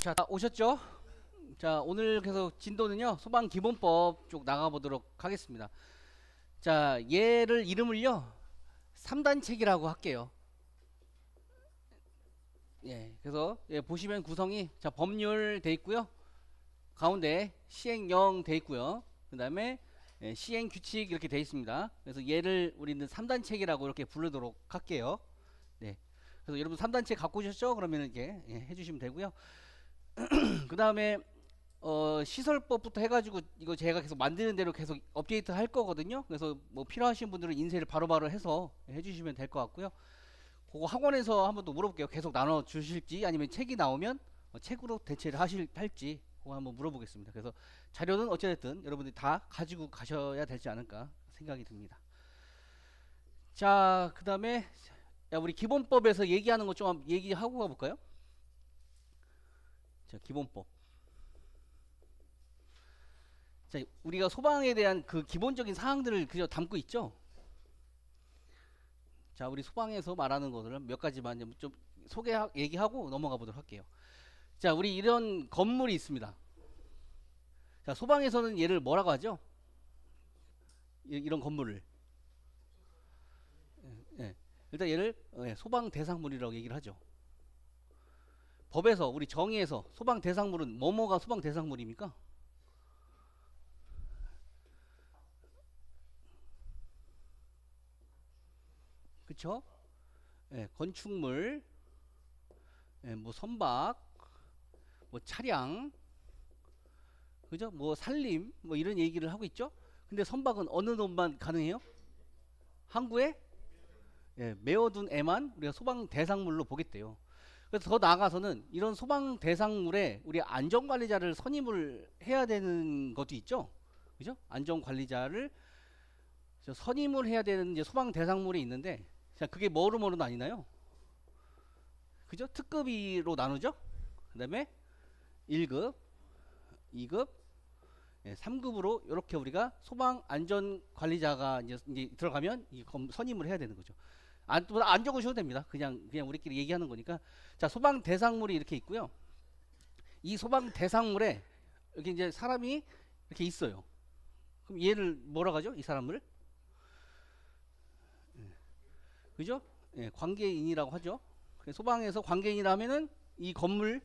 자, 오셨죠? 자, 오늘 계속 진도는요, 소방기본법 쪽 나가보도록 하겠습니다. 자, 얘를 이름을요, 3단책이라고 할게요. 예, 그래서 예, 보시면 구성이 자, 법률 돼 있고요. 가운데 시행령 돼 있고요. 그 다음에 예, 시행규칙 이렇게 돼 있습니다. 그래서 얘를 우리는 3단책이라고 이렇게 부르도록 할게요. 네. 그래서 여러분 3단책 갖고 오셨죠? 그러면 이렇게 예, 해주시면 되고요. 그 다음에 시설법부터 해가지고 이거 제가 계속 만드는 대로 계속 업데이트 할 거거든요. 그래서 뭐 필요하신 분들은 인쇄를 바로바로 해서 해주시면 될 것 같고요. 그거 학원에서 한번 또 물어볼게요. 계속 나눠 주실지 아니면 책이 나오면 책으로 대체를 할지 그거 한번 물어보겠습니다. 그래서 자료는 어찌됐든 여러분들이 다 가지고 가셔야 되지 않을까 생각이 듭니다. 자, 그 다음에 우리 기본법에서 얘기하는 거 좀 얘기하고 가볼까요? 자, 기본법. 자, 우리가 소방에 대한 그 기본적인 사항들을 그저 담고 있죠. 자, 우리 소방에서 말하는 것들을 몇 가지만 좀 얘기하고 넘어가 보도록 할게요. 자, 우리 이런 건물이 있습니다. 자, 소방에서는 얘를 뭐라고 하죠? 이런 건물을. 예. 일단 얘를 소방 대상물이라고 얘기를 하죠. 법에서 우리 정의에서 소방 대상물은 뭐뭐가 소방 대상물입니까? 그쵸? 예, 건축물, 예, 뭐 선박, 뭐 차량, 그죠? 뭐 산림, 뭐 이런 얘기를 하고 있죠. 근데 선박은 어느 놈만 가능해요? 항구에 예, 메어둔 애만 우리가 소방 대상물로 보겠대요. 그래서 더 나아가서는 이런 소방 대상물에 우리 안전관리자를 선임을 해야 되는 것도 있죠. 그죠? 안전관리자를 선임을 해야 되는 이제 소방 대상물이 있는데, 자, 그게 뭐로 나뉘나요? 그죠? 특급으로 나누죠? 그 다음에 1급, 2급, 3급으로 이렇게 우리가 소방 안전 관리자가 이제 들어가면 선임을 해야 되는 거죠. 안 적으셔도 됩니다. 그냥 우리끼리 얘기하는 거니까. 자, 소방 대상물이 이렇게 있고요. 이 소방 대상물에 이렇게 이제 사람이 이렇게 있어요. 그럼 얘를 뭐라 하죠? 이 사람을 그죠? 예, 관계인이라고 하죠. 소방에서 관계인이라면은 이 건물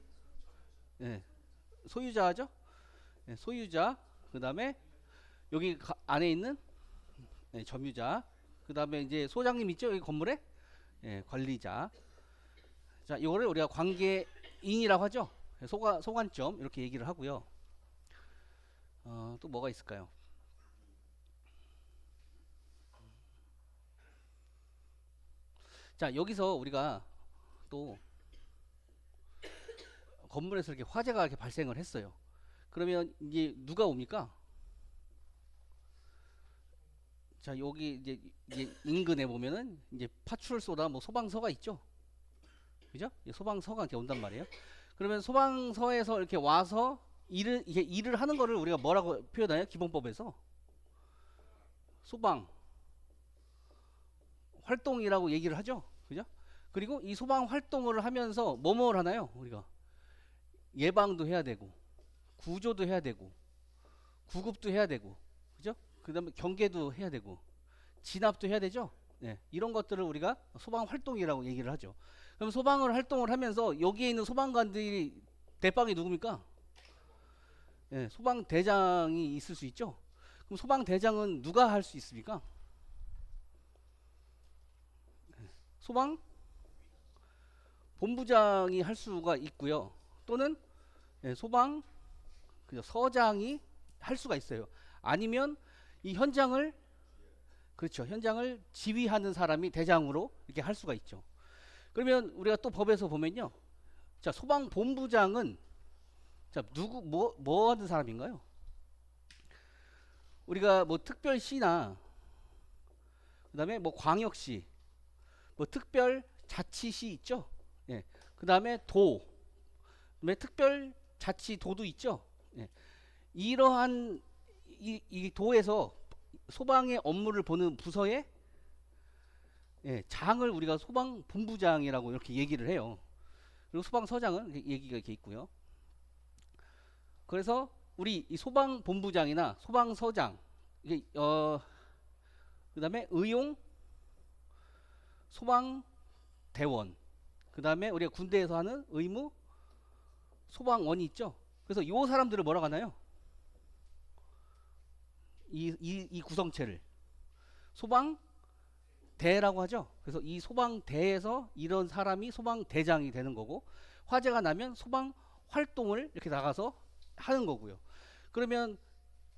예, 소유자죠. 예, 소유자. 그 다음에 여기 안에 있는 점유자. 그 다음에 이제 소장님 있죠? 여기 건물에 관리자. 자, 이거를 우리가 관계인이라고 하죠. 소관점 이렇게 얘기를 하고요. 또 뭐가 있을까요? 자, 여기서 우리가 또 건물에서 이렇게 화재가 이렇게 발생을 했어요. 그러면 이제 누가 옵니까? 자, 여기 이제 인근에 보면은 이제 파출소나 뭐 소방서가 있죠. 그죠? 소방서가 이렇게 온단 말이에요. 그러면 소방서에서 이렇게 와서 일을 하는 거를 우리가 뭐라고 표현해요? 기본법에서 소방 활동이라고 얘기를 하죠. 그죠? 그리고 이 소방 활동을 하면서 뭐뭐 하나요? 우리가 예방도 해야 되고 구조도 해야 되고 구급도 해야 되고 그죠? 그다음에 경계도 해야 되고 진압도 해야 되죠. 네, 이런 것들을 우리가 소방 활동이라고 얘기를 하죠. 그럼 소방을 활동을 하면서 여기에 있는 소방관들이 대빵이 누굽니까? 네, 소방 대장이 있을 수 있죠. 그럼 소방 대장은 누가 할 수 있습니까? 소방 본부장이 할 수가 있고요. 또는 소방 서장이 할 수가 있어요. 아니면 이 현장을 그렇죠. 현장을 지휘하는 사람이 대장으로 이렇게 할 수가 있죠. 그러면 우리가 또 법에서 보면요. 자, 소방 본부장은 자, 뭐 하는 사람인가요? 우리가 뭐 특별시나 그다음에 뭐 광역시, 뭐 특별자치시 있죠. 예. 그다음에 그다음에 특별자치도도 있죠. 예. 이러한 이 도에서 소방의 업무를 보는 부서의 장을 우리가 소방 본부장이라고 이렇게 얘기를 해요. 그리고 소방서장은 얘기가 이렇게 있고요. 그래서 우리 이 소방본부장이나 소방서장, 이게 그다음에 의용 소방대원, 그다음에 우리가 군대에서 하는 의무 소방원이 있죠. 그래서 이 사람들을 뭐라고 하나요? 이 구성체를 소방대라고 하죠. 그래서 이 소방대에서 이런 사람이 소방대장이 되는 거고, 화재가 나면 소방 활동을 이렇게 나가서 하는 거고요. 그러면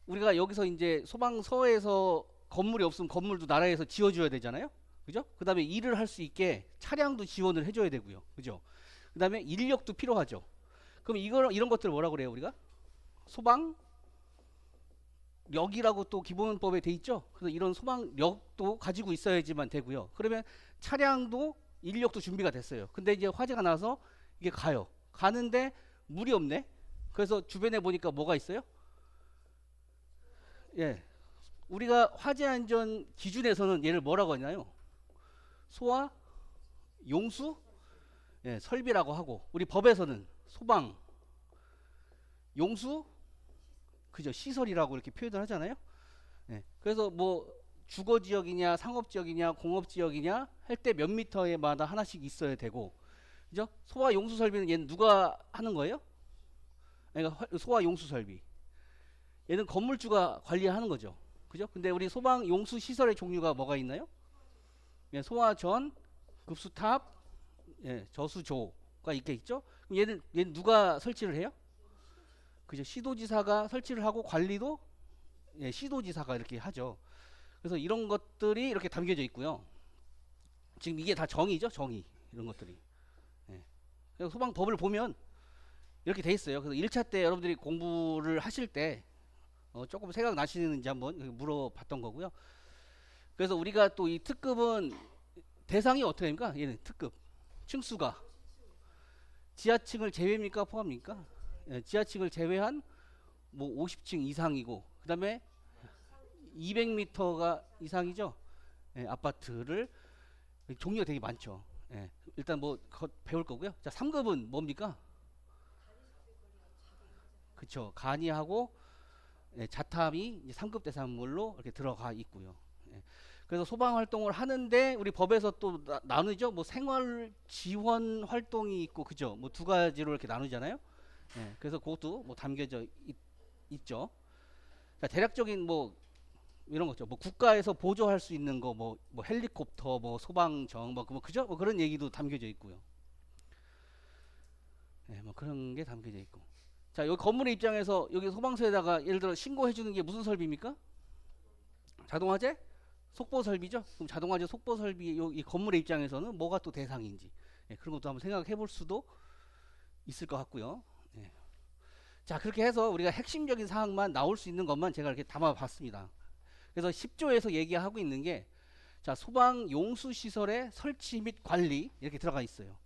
우리가 여기서 이제 소방서에서 건물이 없으면 건물도 나라에서 지어줘야 되잖아요. 그죠? 그 다음에 일을 할 수 있게 차량도 지원을 해줘야 되고요. 그죠? 그 다음에 인력도 필요하죠. 그럼 이런 것들을 뭐라고 그래요, 우리가? 소방력이라고 또 기본법에 돼 있죠. 그래서 이런 소방력도 가지고 있어야지만 되고요. 그러면 차량도 인력도 준비가 됐어요. 근데 이제 화재가 나서 이게 가는데 물이 없네. 그래서 주변에 보니까 뭐가 있어요? 예. 우리가 화재 안전 기준에서는 얘를 뭐라고 하나요? 소화 용수 설비라고 하고, 우리 법에서는 소방 용수 그죠, 시설이라고 이렇게 표현을 하잖아요. 그래서 뭐 주거 지역이냐 상업 지역이냐 공업 지역이냐 할 때 몇 미터에마다 하나씩 있어야 되고, 그죠? 소화 용수 설비는 얘는 누가 하는 거예요? 그러니까 소화 용수 설비, 얘는 건물주가 관리하는 거죠. 그죠? 근데 우리 소방 용수 시설의 종류가 뭐가 있나요? 소화전, 급수탑, 저수조가 있죠. 그럼 얘는 누가 설치를 해요? 그죠? 시도지사가 설치를 하고 관리도 시도지사가 이렇게 하죠. 그래서 이런 것들이 이렇게 담겨져 있고요. 지금 이게 다 정의죠, 정의. 이런 것들이. 그래서 소방법을 보면 이렇게 돼 있어요. 그래서 1차 때 여러분들이 공부를 하실 때 조금 생각나시는지 한번 물어봤던 거고요. 그래서 우리가 또 이 특급은 대상이 어떻게 됩니까? 얘는 특급 층수가 지하층을 제외입니까, 포함입니까? 지하층을 제외한 뭐 50층 이상이고, 그 다음에 200m가 이상이죠. 아파트를 종류가 되게 많죠. 일단 뭐 배울 거고요. 자, 3급은 뭡니까? 그쵸, 간이하고 자탐이 3급 대상물로 이렇게 들어가 있고요. 그래서 소방 활동을 하는데 우리 법에서 또 나누죠. 뭐 생활 지원 활동이 있고, 그죠? 뭐 두 가지로 이렇게 나누잖아요. 그래서 그것도 뭐 담겨져 있죠. 자, 대략적인 뭐 이런 거죠. 뭐 국가에서 보조할 수 있는 거, 뭐 헬리콥터, 뭐 소방정, 뭐 그죠? 뭐 그런 얘기도 담겨져 있고요. 뭐 그런 게 담겨져 있고. 자, 여기 건물의 입장에서 여기 소방서에다가 예를 들어 신고해 주는 게 무슨 설비입니까? 자동화재? 속보 설비죠. 그럼 자동화재 속보 설비 이 건물의 입장에서는 뭐가 또 대상인지, 그런 것도 한번 생각해 볼 수도 있을 것 같고요. 자, 그렇게 해서 우리가 핵심적인 사항만 나올 수 있는 것만 제가 이렇게 담아 봤습니다. 그래서 10조에서 얘기하고 있는 게, 자, 소방 용수 시설의 설치 및 관리 이렇게 들어가 있어요.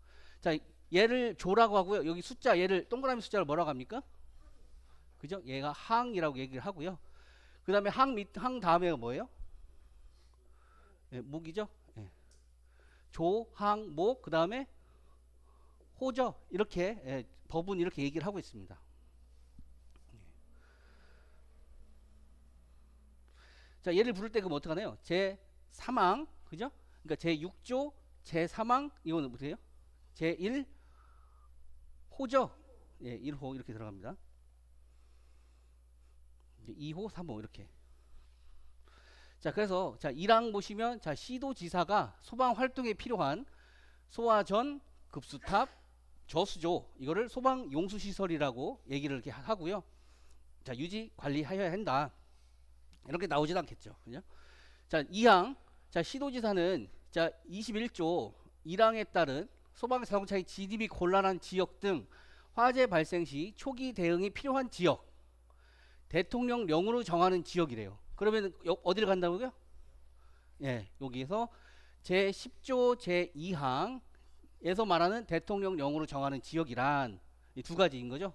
자, 얘를 조라고 하고요. 여기 숫자, 얘를 동그라미 숫자를 뭐라고 합니까? 그죠? 얘가 항이라고 얘기를 하고요. 그 다음에 항 다음에가 뭐예요? 목이죠. 조, 항, 목, 그 다음에 호죠. 이렇게 법은 이렇게 얘기를 하고 있습니다. 자, 얘를 부를 때 그럼 어떡하나요? 제 3항, 그죠? 그러니까 제 6조, 제 3항, 이거는 뭐예요? 제 1호죠? 1호 이렇게 들어갑니다. 2호, 3호 이렇게. 자, 그래서 자, 1항 보시면, 자, 시도지사가 소방 활동에 필요한 소화전, 급수탑, 저수조 이거를 소방 용수 시설이라고 얘기를 이렇게 하고요. 자, 유지 관리하여야 한다. 이렇게 나오진 않겠죠. 그죠? 자, 2항. 자, 시도지사는 자, 21조 1항에 따른 소방자동차의 진입이 곤란한 지역 등 화재 발생 시 초기 대응이 필요한 지역, 대통령령으로 정하는 지역이래요. 그러면 어디를 간다고요? 여기에서 제 10조 제 2항에서 말하는 대통령령으로 정하는 지역이란 이 두 가지인 거죠.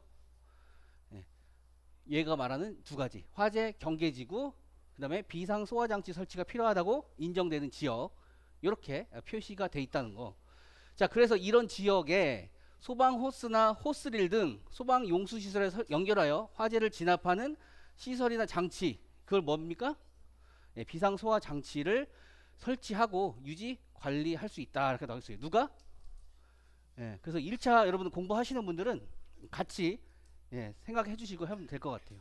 얘가 말하는 두 가지, 화재 경계지구, 그 다음에 비상 소화장치 설치가 필요하다고 인정되는 지역, 이렇게 표시가 돼 있다는 거. 자, 그래서 이런 지역에 소방 호스나 호스릴 등 소방 용수 시설에 연결하여 화재를 진압하는 시설이나 장치, 그걸 뭡니까? 예, 비상 소화 장치를 설치하고 유지 관리할 수 있다 이렇게 나와 있어요. 누가? 예, 그래서 1차 여러분 공부하시는 분들은 같이 예, 생각해 주시고 하면 될 것 같아요.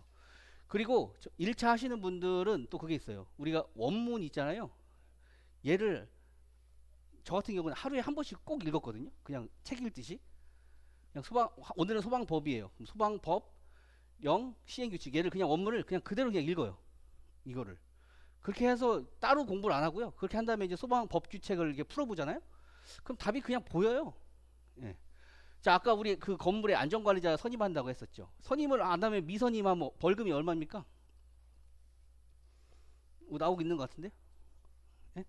그리고 1차 하시는 분들은 또 그게 있어요. 우리가 원문 있잖아요. 얘를 저 같은 경우는 하루에 한 번씩 꼭 읽었거든요. 그냥 책 읽듯이. 그냥 오늘은 소방법이에요. 그럼 소방법 0 시행규칙 얘를 그냥 원문을 그냥 그대로 그냥 읽어요. 이거를. 그렇게 해서 따로 공부를 안 하고요. 그렇게 한 다음에 이제 소방법 규칙을 이렇게 풀어보잖아요. 그럼 답이 그냥 보여요. 예. 자, 아까 우리 그 건물에 안전관리자 선임한다고 했었죠. 선임을 안 하면 미선임하면 벌금이 얼마입니까? 나오고 있는 것 같은데? 예?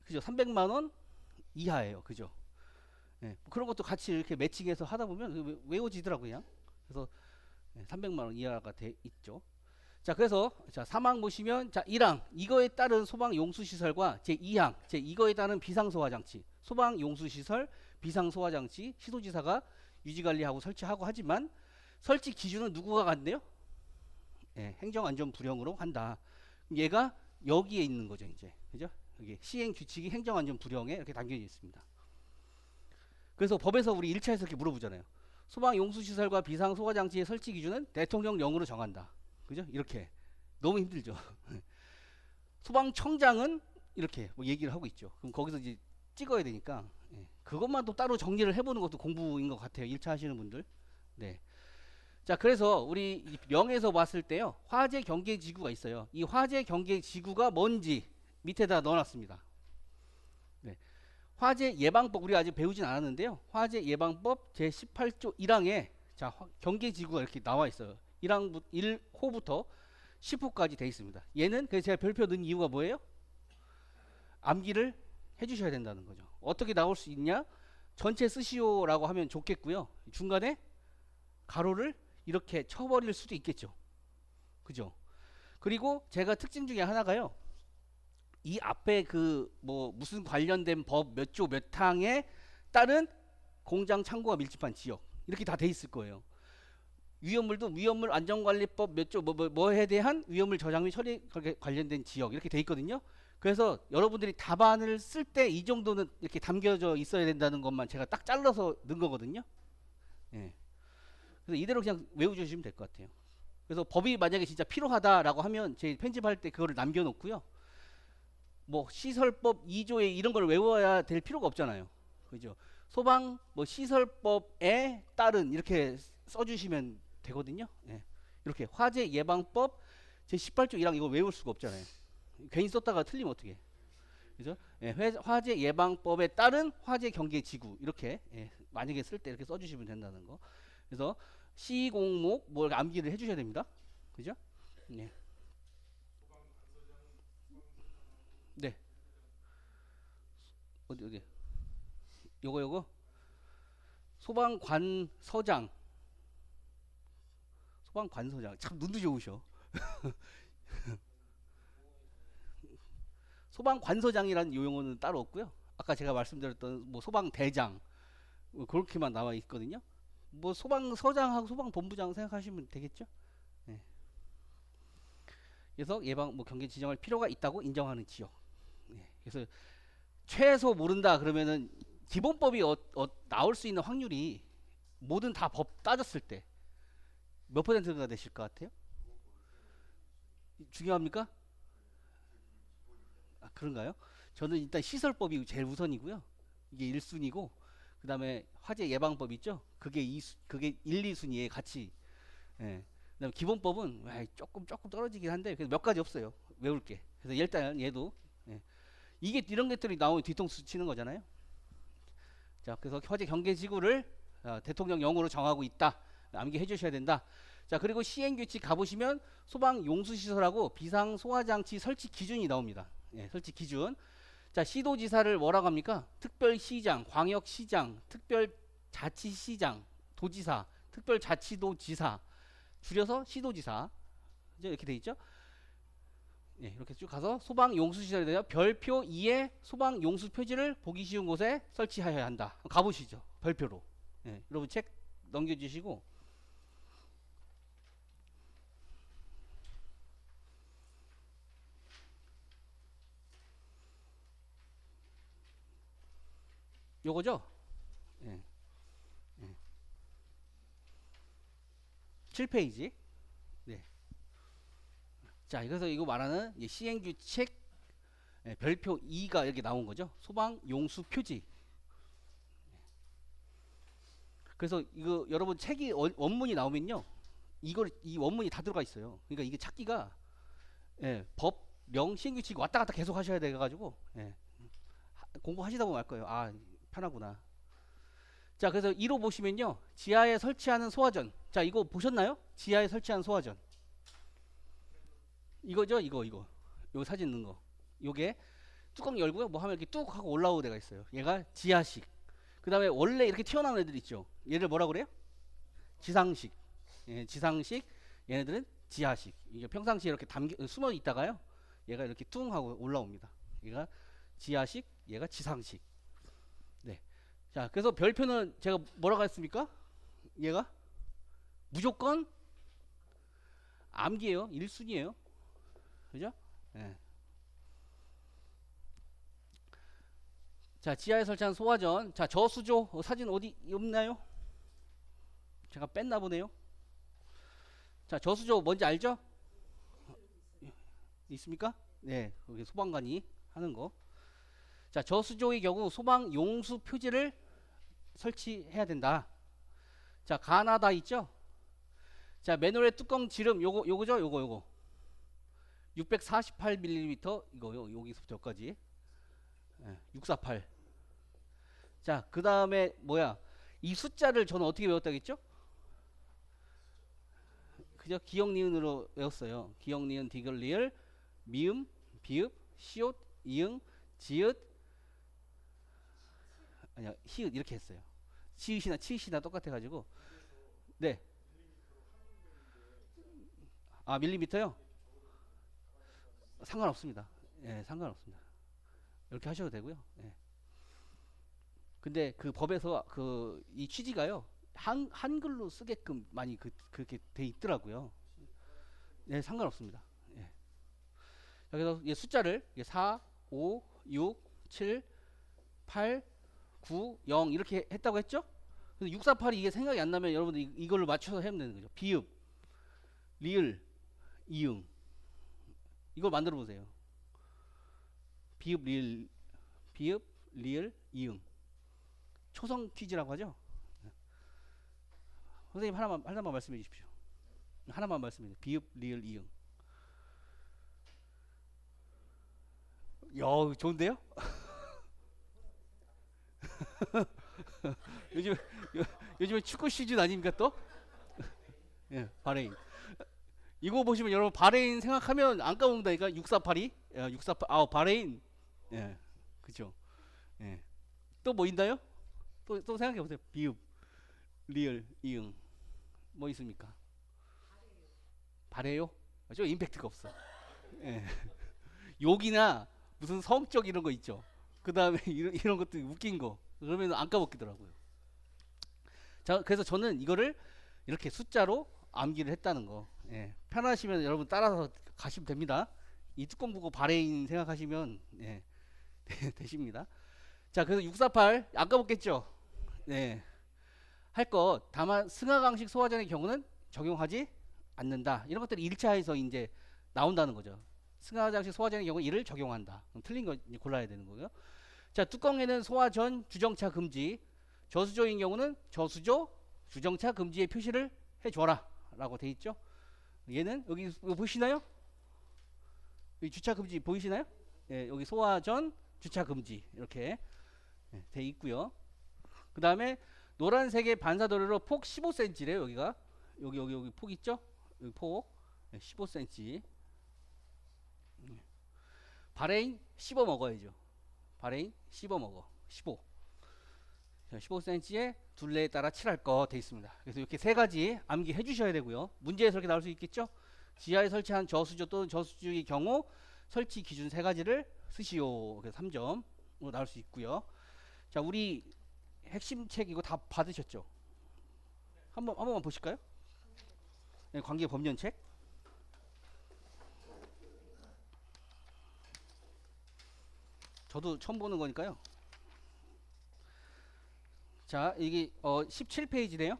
그죠? 300만 원 이하예요. 그죠? 예. 그런 것도 같이 이렇게 매칭해서 하다 보면 외워지더라고요. 그냥. 그래서 300만 원 이하가 돼 있죠. 자, 그래서 자, 3항 보시면 자, 1항 이거에 따른 소방 용수 시설과 제 2항 제 이거에 따른 비상 소화 장치, 소방 용수 시설, 비상 소화 장치 시도지사가 유지 관리하고 설치하고 하지만 설치 기준은 누구가 간대요? 예, 행정안전부령으로 한다. 얘가 여기에 있는 거죠, 이제. 그죠? 여기 시행 규칙이 행정안전부령에 이렇게 담겨져 있습니다. 그래서 법에서 우리 1차에서 이렇게 물어보잖아요. 소방 용수 시설과 비상 소화 장치의 설치 기준은 대통령령으로 정한다. 그죠? 이렇게 너무 힘들죠. 소방청장은 이렇게 뭐 얘기를 하고 있죠. 그럼 거기서 이제 찍어야 되니까 그것만 또 따로 정리를 해보는 것도 공부인 것 같아요. 1차 하시는 분들. 네. 자, 그래서 우리 명에서 봤을 때요, 화재 경계 지구가 있어요. 이 화재 경계 지구가 뭔지 밑에다 넣어놨습니다. 네. 화재 예방법 우리가 아직 배우진 않았는데요. 화재 예방법 제 18조 1항에 자, 경계 지구가 이렇게 나와 있어요. 1호부터 10호까지 돼 있습니다. 얘는 그래서 제가 별표 넣은 이유가 뭐예요? 암기를 해주셔야 된다는 거죠. 어떻게 나올 수 있냐? 전체 쓰시오라고 하면 좋겠고요. 중간에 가로를 이렇게 쳐버릴 수도 있겠죠. 그죠? 그리고 제가 특징 중에 하나가요. 이 앞에 그 뭐 무슨 관련된 법 몇 조 몇 항에 따른 공장 창고가 밀집한 지역 이렇게 다 돼 있을 거예요. 위험물도 위험물 안전관리법 몇 조 뭐에 대한 위험물 저장 및 처리 관련된 지역 이렇게 돼 있거든요. 그래서 여러분들이 답안을 쓸 때 이 정도는 이렇게 담겨져 있어야 된다는 것만 제가 딱 잘라서 넣은 거거든요. 예. 그래서 이대로 그냥 외워주시면 될 것 같아요. 그래서 법이 만약에 진짜 필요하다라고 하면 제 편집할 때 그거를 남겨놓고요. 뭐 시설법 2조에 이런 걸 외워야 될 필요가 없잖아요. 그죠? 소방 뭐 시설법에 따른 이렇게 써주시면 되거든요. 예. 이렇게 화재 예방법 제 18조 1항 이거 외울 수가 없잖아요. 괜히 썼다가 틀리면 어떻게? 그죠? 예, 화재 예방법에 따른 화재 경계 지구 이렇게 예, 만약에 쓸 때 이렇게 써주시면 된다는 거. 그래서 시공목 뭘 암기를 해주셔야 됩니다. 그죠? 네. 네. 어디 요거 소방관서장 참 눈도 좋으셔. 소방관서장이라는 용어는 따로 없고요. 아까 제가 말씀드렸던 뭐 소방대장 뭐 그렇게만 나와 있거든요. 뭐 소방서장하고 소방본부장 생각하시면 되겠죠. 네. 그래서 예방 뭐 경계 지정할 필요가 있다고 인정하는 지역. 네. 그래서 최소 모른다 그러면은 기본법이 나올 수 있는 확률이 모든 다 법 따졌을 때 몇 퍼센트가 되실 것 같아요? 중요합니까? 아, 그런가요? 저는 일단 시설법이 제일 우선이고요. 이게 1순위고 그 다음에 화재 예방법 있죠? 그게 1, 2순위에 같이 예. 그다음에 기본법은 조금 떨어지긴 한데 그래서 몇 가지 없어요. 외울 게. 그래서 일단 얘도 예. 이게 이런 것들이 나오면 뒤통수 치는 거잖아요. 자, 그래서 화재 경계 지구를 대통령령으로 정하고 있다. 암기해 주셔야 된다. 자, 그리고 시행규칙 가보시면 소방 용수시설하고 비상 소화장치 설치 기준이 나옵니다. 예, 설치 기준. 자, 시도지사를 뭐라고 합니까? 특별시장, 광역시장, 특별자치시장, 도지사, 특별자치도지사, 줄여서 시도지사. 이렇게 돼 있죠? 예, 이렇게 쭉 가서 소방 용수시설에 대해 별표 2의 소방 용수 표지를 보기 쉬운 곳에 설치하여야 한다. 가보시죠. 별표로. 예, 여러분 책 넘겨주시고 요거죠? 예, 7페이지. 네. 자, 그래서 이거 말하는 시행규칙 별표 2가 이렇게 나온 거죠. 소방 용수 표지. 그래서 이거 여러분 책이 원문이 나오면요, 이걸 이 원문이 다 들어가 있어요. 그러니까 이게 찾기가 법, 령, 시행규칙 왔다 갔다 계속 하셔야 돼가지고 공부하시다 보면 알 거예요. 아, 편하구나. 자, 그래서 2로 보시면요, 지하에 설치하는 소화전. 자, 이거 보셨나요? 지하에 설치하는 소화전. 이거죠, 이거 사진 넣은 거. 요게 뚜껑 열고요, 뭐 하면 이렇게 뚝 하고 올라오는 데가 있어요. 얘가 지하식. 그 다음에 원래 이렇게 튀어나온 애들 있죠. 얘를 뭐라 그래요? 지상식. 예, 지상식. 얘네들은 지하식. 이게 평상시에 이렇게 숨어 있다가요, 얘가 이렇게 뚱 하고 올라옵니다. 얘가 지하식, 얘가 지상식. 네. 자, 그래서 별표는 제가 뭐라고 했습니까? 얘가 무조건 암기예요. 1순위예요. 그죠? 네. 자, 지하에 설치한 소화전. 자, 저수조 사진 어디 없나요? 제가 뺐나 보네요. 자, 저수조 뭔지 알죠? 있습니까? 네, 거기 소방관이 하는 거. 자, 저수조의 경우 소방 용수 표지를 설치해야 된다. 자, 가나다 있죠? 자, 맨홀의 뚜껑 지름 요거죠? 요거 648mm 이거요. 여기서부터까지 648. 자, 그 다음에 뭐야? 이 숫자를 저는 어떻게 외웠다겠죠? 그죠? 기역 니은으로 외웠어요. 기역 니은 디귿 리을 미음 비읍 시옷 이응 지읒 아니야 히읗 이렇게 했어요. 시읒이나 치읒이나 똑같아 가지고. 네. 아, 밀리미터요? 상관없습니다. 예, 상관없습니다. 이렇게 하셔도 되고요. 예. 근데 그 법에서 그 이 취지가요, 한글로 쓰게끔 많이 그렇게 돼 있더라고요. 네, 상관없습니다. 예. 자, 그래서 숫자를 4, 5, 6, 7, 8, 9, 0 이렇게 했다고 했죠? 그래서 648이 이게 생각이 안 나면 여러분들 이걸로 맞춰서 하면 되는 거죠. 비읍, 리을, 이응. 이걸 만들어 보세요. 비읍, 리을, 이응. 초성 퀴즈라고 하죠. 선생님 하나만 말씀해 주십시오. 하나만 말씀해 주세요. 비읍, 리을, 이응. 야, 좋은데요? 요즘 요즘에 축구 시즌 아닙니까 또? 예, 바레인. 이거 보시면 여러분 바레인 생각하면 안 까먹는다니까. 648이 648. 아, 바레인. 예, 그죠. 예. 또 뭐 있나요? 또 생각해 보세요. 비읍, 리을, 이응. 뭐 있습니까? 바래요? 좀 임팩트가 없어. 예. 욕이나 무슨 성적 이런 거 있죠. 그 다음에 이런 것도 웃긴 거. 그러면 안 까먹기더라고요. 자, 그래서 저는 이거를 이렇게 숫자로 암기를 했다는 거. 예. 편하시면 여러분 따라서 가시면 됩니다. 이 뚜껑 보고 바레인 생각하시면 되십니다. 자, 그래서 648 안 까먹겠죠. 네. 할 것. 다만 승하강식 소화전의 경우는 적용하지 않는다. 이런 것들이 1차에서 이제 나온다는 거죠. 승하강식 소화전의 경우 이를 적용한다. 그럼 틀린 거 골라야 되는 거고요. 자, 뚜껑에는 소화전 주정차 금지. 저수조인 경우는 저수조 주정차 금지의 표시를 해줘라 라고 돼 있죠. 얘는 여기 보시나요? 여기 주차 금지 보이시나요? 예, 여기 소화전 주차 금지 이렇게 돼 있고요. 그 다음에 노란색의 반사도료로 폭 15cm래요. 여기가 여기 폭 있죠? 여기 폭 15cm. 바레인 씹어 먹어야죠. 바레인 씹어 먹어. 15. 15cm에 둘레에 따라 칠할 거 돼 있습니다. 그래서 이렇게 세 가지 암기해 주셔야 되고요. 문제에서 이렇게 나올 수 있겠죠? 지하에 설치한 저수조 또는 저수조의 경우 설치 기준 세 가지를 쓰시오. 그래서 3점으로 나올 수 있고요. 자, 우리 핵심 책 이거 다 받으셨죠? 한 번만 보실까요? 네, 관계 법령책. 저도 처음 보는 거니까요. 자, 이게 17페이지네요.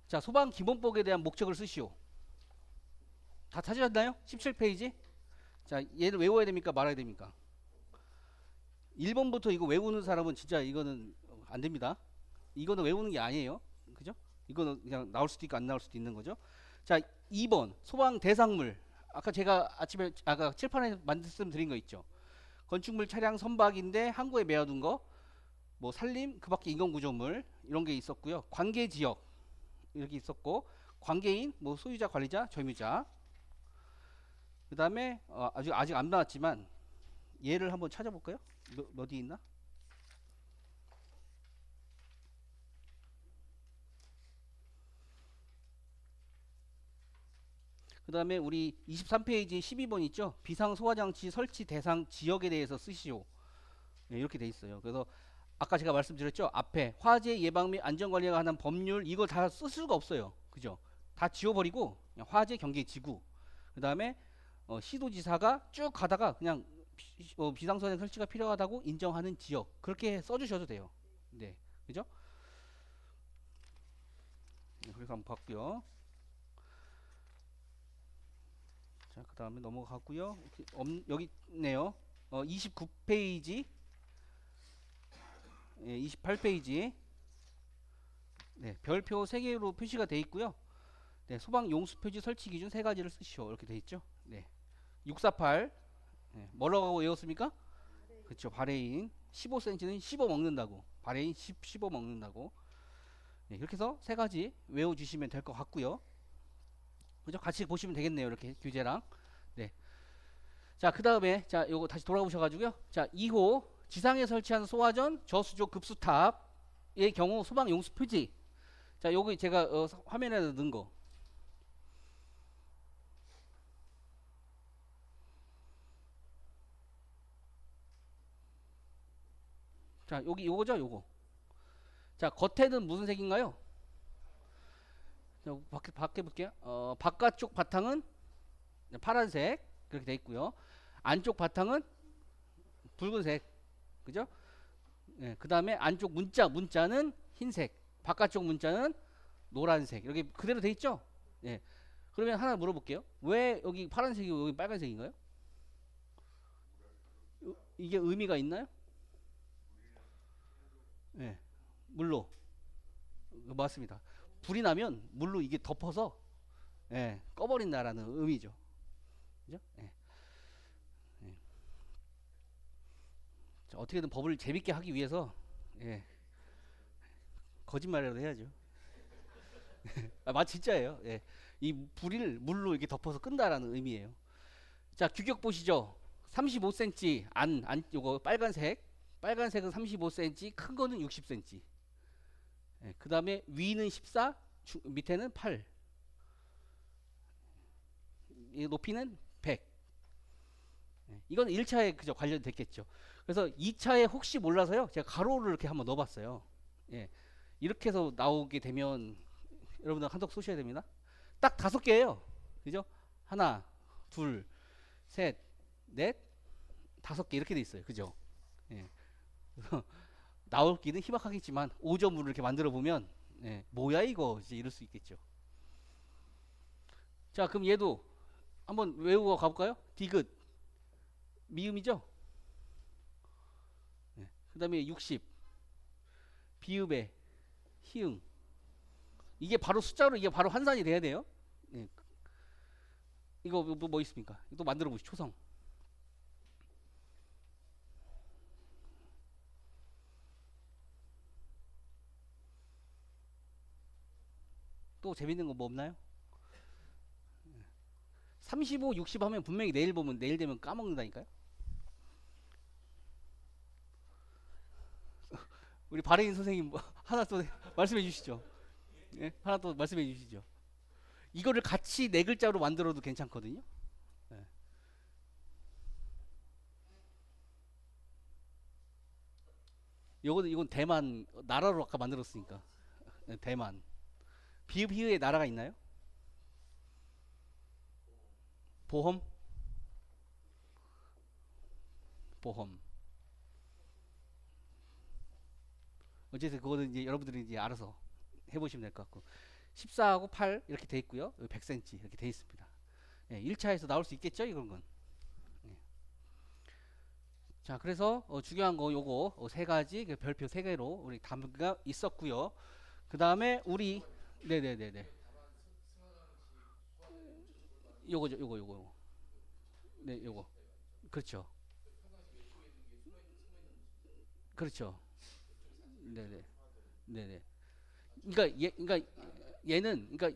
자, 소방기본법에 대한 목적을 쓰시오. 다 찾으셨나요? 17페이지. 자, 얘를 외워야 됩니까? 말아야 됩니까? 1번부터 이거 외우는 사람은 진짜 이거는 안 됩니다. 이거는 외우는 게 아니에요. 그죠? 이거는 그냥 나올 수도 있고 안 나올 수도 있는 거죠. 자, 2번 소방 대상물. 아까 제가 아침에 아까 칠판에 말씀드린 거 있죠. 건축물 차량 선박인데 항구에 매어둔 거, 뭐 산림, 그 밖에 인공구조물 이런 게 있었고요. 관계 지역 이렇게 있었고, 관계인, 뭐 소유자, 관리자, 점유자. 그다음에 아직 안 나왔지만 얘를 한번 찾아볼까요? 어디 있나? 그 다음에 우리 23페이지 12번 있죠? 비상소화장치 설치 대상 지역에 대해서 쓰시오. 네, 이렇게 돼 있어요. 그래서 아까 제가 말씀드렸죠? 앞에 화재 예방 및 안전관리에 관한 법률 이거 다 쓸 수가 없어요. 그죠? 다 지워버리고 그냥 화재 경계 지구. 그 다음에 시도지사가 쭉 가다가 그냥 비상소화장 설치가 필요하다고 인정하는 지역 그렇게 써주셔도 돼요. 네, 그죠? 네, 그래서 한번 봤고요. 자, 그 다음에 넘어가고요. 여기 있네요. 29페이지, 예, 28페이지. 네, 별표 3개로 표시가 돼 있고요. 네, 소방 용수 표지 설치 기준 3가지를 쓰시오. 이렇게 돼 있죠. 네, 648. 네, 뭐라고 외웠습니까? 그렇죠. 바레인 15cm는 씹어 먹는다고. 바레인 10씹어 먹는다고. 네, 이렇게 해서 3가지 외워주시면 될 것 같고요. 그죠? 같이 보시면 되겠네요. 이렇게 규제랑. 네. 자, 그 다음에 자, 요거 다시 돌아오셔가지고요. 자, 2호 지상에 설치한 소화전 저수조 급수탑의 경우 소방 용수 표지. 자, 요거 제가 화면에 넣은 거. 자, 여기 요거죠, 요거. 자, 겉에는 무슨 색인가요? 자, 밖에 볼게요. 바깥쪽 바탕은 파란색 그렇게 돼 있고요. 안쪽 바탕은 붉은색, 그죠? 예, 그 다음에 안쪽 문자는 흰색, 바깥쪽 문자는 노란색 이렇게 그대로 돼 있죠? 예. 그러면 하나 물어볼게요. 왜 여기 파란색이고 여기 빨간색인가요? 이게 의미가 있나요? 예. 물로 맞습니다. 불이 나면 물로 이게 덮어서 예, 꺼버린다라는 의미죠. 그죠? 예. 예. 자, 어떻게든 법을 재밌게 하기 위해서 예, 거짓말이라도 해야죠. 진짜예요. 예. 이 불을 물로 이렇게 덮어서 끈다라는 의미예요. 자, 규격 보시죠. 35cm 요거 빨간색은 35cm, 큰 거는 60cm. 예, 그 다음에 위는 14, 밑에는 8, 높이는 100. 예, 이건 1차에 그저 관련됐겠죠. 그래서 2차에 혹시 몰라서요, 제가 가로를 이렇게 한번 넣어봤어요. 예, 이렇게 해서 나오게 되면 여러분들 한턱 쏘셔야 됩니다. 딱 5개예요. 그죠? 하나, 둘, 셋, 넷, 5개 이렇게 돼 있어요. 그죠? 예. 그래서 나올기는 희박하겠지만 5점으로 이렇게 만들어 보면 예, 뭐야 이거 이제 이럴 수 있겠죠. 자, 그럼 얘도 한번 외우고 가볼까요? 디귿 미음이죠. 예. 그 다음에 60 비읍에 희응. 이게 바로 숫자로 이게 바로 환산이 돼야 돼요. 예. 이거 뭐 있습니까? 또 만들어 보시죠. 초성. 또 재밌는 거 뭐 없나요? 35, 60 하면 분명히 내일 보면 내일 되면 까먹는다니까요. 우리 바레인 선생님 뭐 하나 또 말씀해 주시죠. 예? 하나 또 말씀해 주시죠. 이거를 같이 네 글자로 만들어도 괜찮거든요. 예. 이건 대만 나라로 아까 만들었으니까. 대만. 비읍 히읗의 나라가 있나요? 보험? 보험. 어쨌든 그거는 이제 여러분들이 이제 알아서 해보시면 될 것 같고 14하고 8 이렇게 돼 있고요. 100cm 이렇게 돼 있습니다. 1차에서 나올 수 있겠죠? 이런 건. 예. 자, 그래서 중요한 거 요거 세 가지 별표 세 개로 우리 담가 있었고요. 그 다음에 우리 네네네네 요거죠 요거 네 요거 그렇죠 그렇죠 네네 네네 그러니까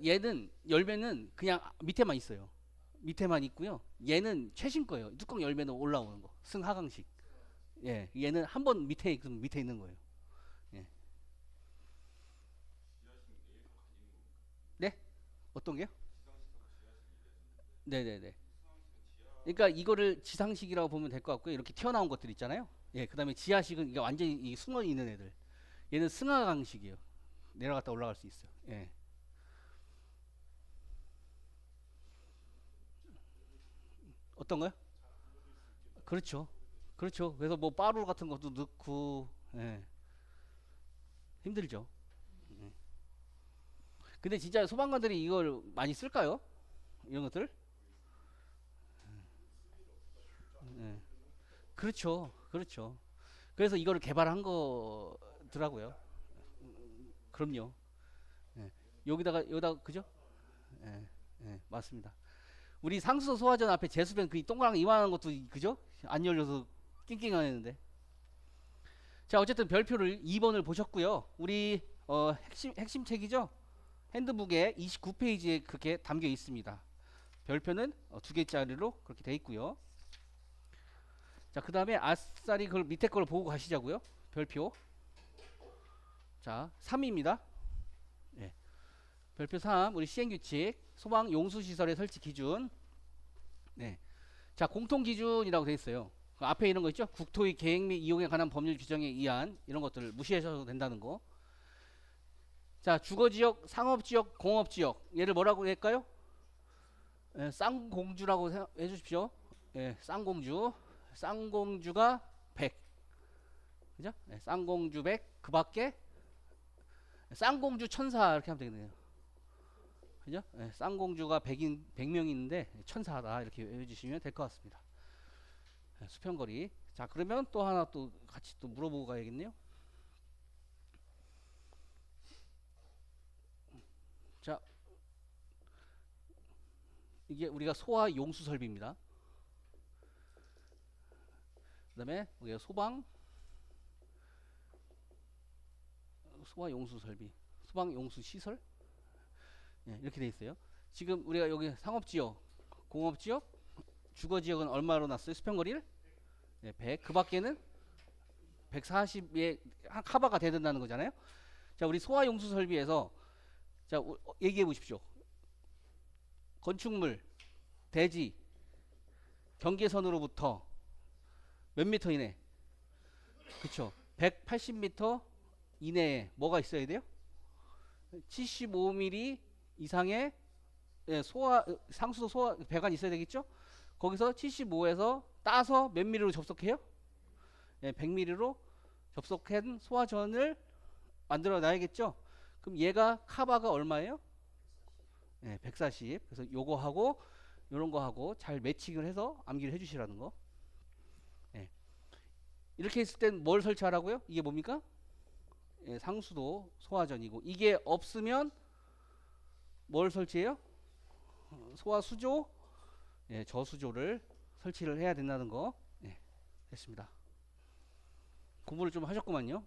얘는 열매는 그냥 밑에만 있어요. 밑에만 있고요. 얘는 최신 거예요. 뚜껑 열매는 올라오는 거 승하강식. 예, 얘는 한 번 밑에 있는 거예요. 예. 네? 어떤 게요? 네네네. 그러니까 이거를 지상식이라고 보면 될 것 같고요. 이렇게 튀어나온 것들 있잖아요. 예, 그다음에 지하식은 이게 완전히 숨어 있는 애들. 얘는 승하강식이에요. 내려갔다 올라갈 수 있어요. 예. 어떤 거요? 그렇죠. 그렇죠. 그래서 뭐 빠루 같은 것도 넣고 예. 힘들죠. 예. 근데 진짜 소방관들이 이걸 많이 쓸까요? 이런 것들? 예. 그렇죠. 그렇죠. 그래서 이거를 개발한 거더라고요. 그럼요. 예. 여기다가 그죠? 예. 예. 맞습니다. 우리 상수도 소화전 앞에 제수변 그 동그란 이만한 것도 그죠? 안 열려서 낑낑하는데. 자, 어쨌든 별표를 2번을 보셨고요. 우리 핵심 책이죠? 핸드북에 29페이지에 그렇게 담겨 있습니다. 별표는 두 개짜리로 그렇게 돼 있고요. 자, 그 다음에 아싸리 그 밑에 걸 보고 가시자고요. 별표. 자, 3입니다. 예. 별표 3, 우리 시행규칙, 소방 용수시설의 설치 기준. 네. 자, 공통기준이라고 돼 있어요. 그 앞에 이런 거 있죠? 국토의 계획 및 이용에 관한 법률 규정에 의한 이런 것들을 무시하셔도 된다는 거. 자, 주거지역, 상업지역, 공업지역. 얘를 뭐라고 할까요? 예, 쌍공주라고 해주십시오. 예, 쌍공주. 쌍공주가 100. 그죠? 네, 쌍공주 100. 그 밖에 쌍공주 천사 이렇게 하면 되겠네요. 그죠? 네, 쌍공주가 100명이 있는데 천사다 이렇게 해주시면 될 것 같습니다. 네, 수평거리. 자, 그러면 또 하나 또 같이 또 물어보고 가야겠네요. 자, 이게 우리가 소화 용수 설비입니다. 그다음에 우리가 소화 용수 설비, 소방 용수 시설 예, 이렇게 돼 있어요. 지금 우리가 여기 상업지역, 공업지역, 주거지역은 얼마로 놨어요? 수평거리를 예, 100. 그 밖에는 140에 한 카바가 돼야 된다는 거잖아요. 자, 우리 소화 용수 설비에서 자 얘기해 보십시오. 건축물, 대지, 경계선으로부터 몇 미터 이내? 그쵸. 180m 이내에 뭐가 있어야 돼요? 75mm 이상의 예, 상수도 소화 배관이 있어야 되겠죠? 거기서 75에서 따서 몇 미리로 접속해요? 예, 100mm로 접속한 소화전을 만들어 놔야겠죠? 그럼 얘가 카바가 얼마예요? 예, 140. 그래서 요거 하고 요런 거 하고 잘 매칭을 해서 암기를 해 주시라는 거. 예. 이렇게 했을 땐 뭘 설치하라고요? 이게 뭡니까? 예, 상수도 소화전이고 이게 없으면 뭘 설치해요? 소화 수조, 예, 저수조를 설치를 해야 된다는 거. 예, 됐습니다. 공부를 좀 하셨구만요.